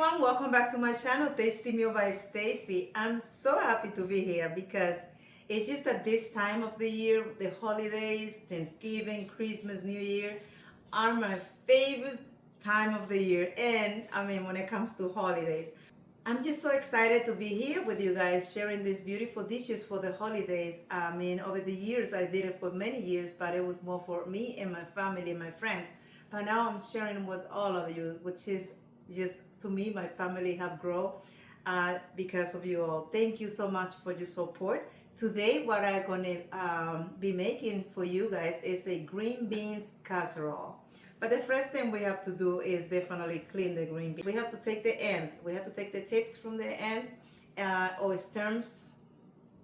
everyone, welcome back to my channel, Tasty Meal by Stacy. I'm so happy to be here because it's just that this time of the year, the holidays, Thanksgiving, Christmas, New Year are my favorite time of the year. And I mean, when it comes to holidays, I'm just so excited to be here with you guys sharing these beautiful dishes for the holidays. I mean, over the years, I did it for many years, but it was more for me and my family and my friends. But now I'm sharing with all of you, which is just, to me, my family have grown because of you all. Thank you so much for your support. Today, what I'm going to be making for you guys is a green beans casserole. But the first thing we have to do is definitely clean the green beans. We have to take the ends. We have to take the tips from the ends or stems.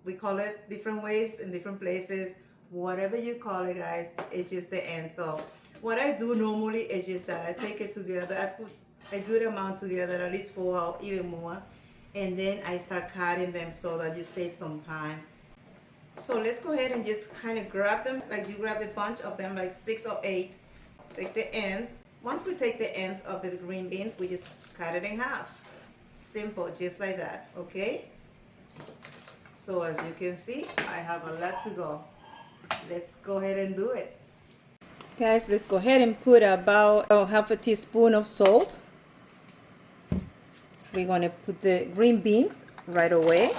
We call it different ways in different places. Whatever you call it, guys, it's just the end. So what I do normally is just that I take it together. I put a good amount together, at least 4 or even more. And then I start cutting them so that you save some time. So let's go ahead and just kind of grab them, like you grab a bunch of them, like 6 or 8. Take the ends. Once we take the ends of the green beans, we just cut it in half. Simple, just like that, okay? So as you can see, I have a lot to go. Let's go ahead and do it. Guys, let's go ahead and put about half a teaspoon of salt. We're gonna put the green beans right away.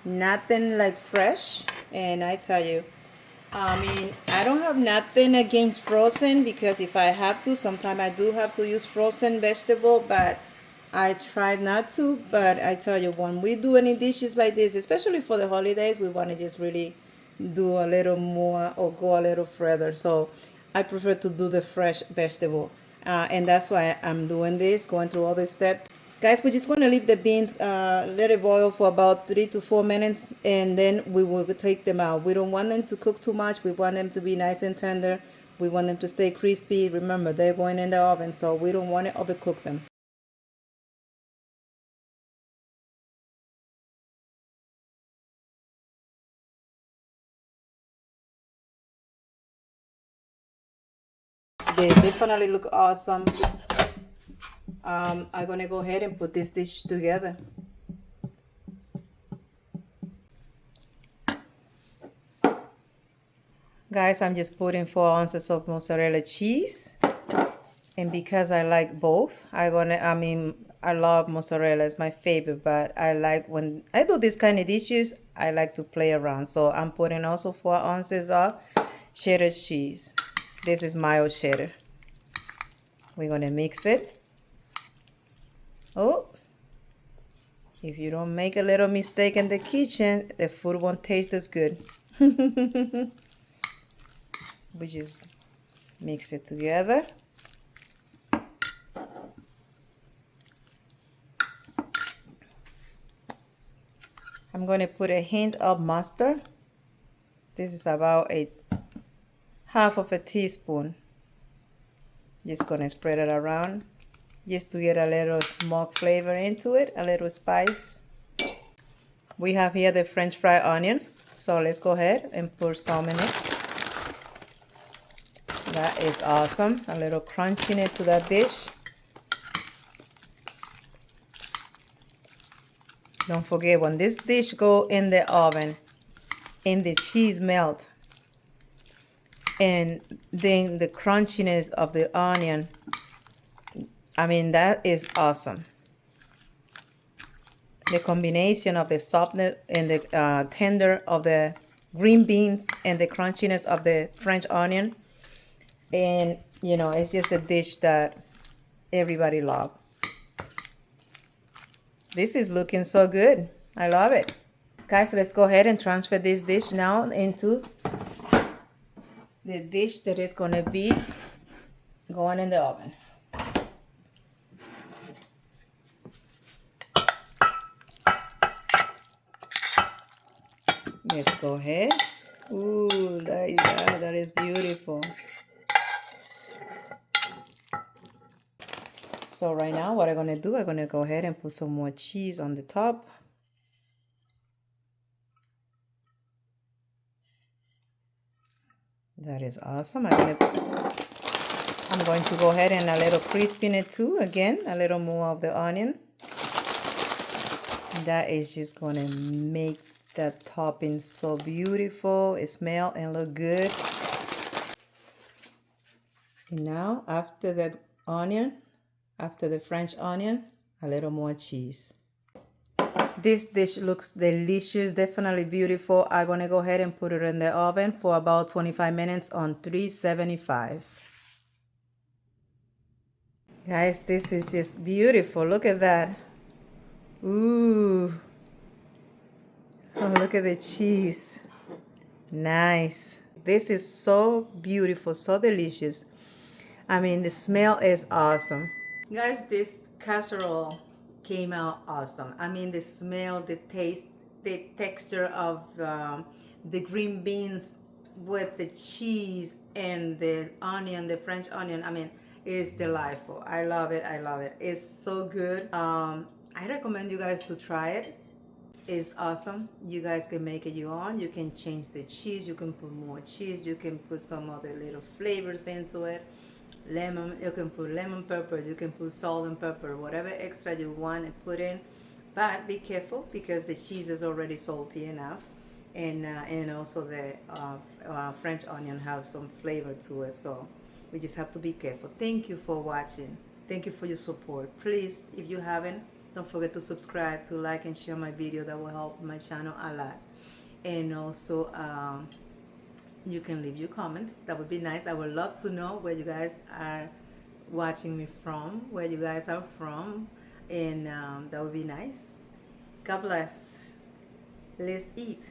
Nothing like fresh. And I tell you, I mean, I don't have nothing against frozen, because if I have to, sometimes I do have to use frozen vegetable, but I try not to. But I tell you, when we do any dishes like this, especially for the holidays, we want to just really do a little more or go a little further. So I prefer to do the fresh vegetable. And that's why I'm doing this, going through all this step. Guys, we're just going to leave the beans let it boil for about 3 to 4 minutes, and then we will take them out. We don't want them to cook too much. We want them to be nice and tender. We want them to stay crispy. Remember, they're going in the oven, so we don't want to overcook them. They definitely look awesome. I'm gonna go ahead and put this dish together. Guys, I'm just putting 4 ounces of mozzarella cheese, and because I like both, I love mozzarella, it's my favorite, but I like, when I do this kind of dishes, I like to play around. So I'm putting also 4 ounces of cheddar cheese. This is mild cheddar. We're gonna mix it. Oh, if you don't make a little mistake in the kitchen, the food won't taste as good. We just mix it together. I'm going to put a hint of mustard. This is about a half of a teaspoon. Just going to spread it around just to get a little smoke flavor into it, a little spice. We have here the French fried onion, so let's go ahead and put some in it. That is awesome. A little crunchiness to that dish. Don't forget, when this dish go in the oven and the cheese melt, and then the crunchiness of the onion, I mean, that is awesome. The combination of the softness and the tender of the green beans and the crunchiness of the French onion, and you know, it's just a dish that everybody loves. This is looking so good. I love it. Guys, let's go ahead and transfer this dish now into the dish that is going to be going in the oven. Let's go ahead. Ooh, that is beautiful. So right now, what I'm going to do, I'm going to go ahead and put some more cheese on the top. That is awesome. I'm going to I'm going to go ahead and a little crisping it too. Again, a little more of the onion. That is just going to make that topping so beautiful. It smell and look good. And now, after the onion, after the French onion, a little more cheese. This dish looks delicious, definitely beautiful. I'm gonna go ahead and put it in the oven for about 25 minutes on 375. Guys, this is just beautiful. Look at that. Ooh. Oh, look at the cheese. Nice. This is so beautiful, so delicious. I mean, the smell is awesome. Guys, this casserole came out awesome. I mean, the smell, the taste, the texture of the green beans with the cheese and the onion, the French onion. I mean, it's delightful. I love it. I love it. It's so good. I recommend you guys to try it. It's awesome. You guys can make it your own. You can change the cheese. You can put more cheese. You can put some other little flavors into it. Lemon, you can put lemon pepper, you can put salt and pepper, whatever extra you want to put in. But be careful because the cheese is already salty enough, and also the French onion have some flavor to it. So we just have to be careful. Thank you for watching. Thank you for your support. Please, if you haven't, don't forget to subscribe, to like and share my video. That will help my channel a lot. And also you can leave your comments. That would be nice. I would love to know where you guys are watching me from, where you guys are from, and that would be nice. God bless. Let's eat.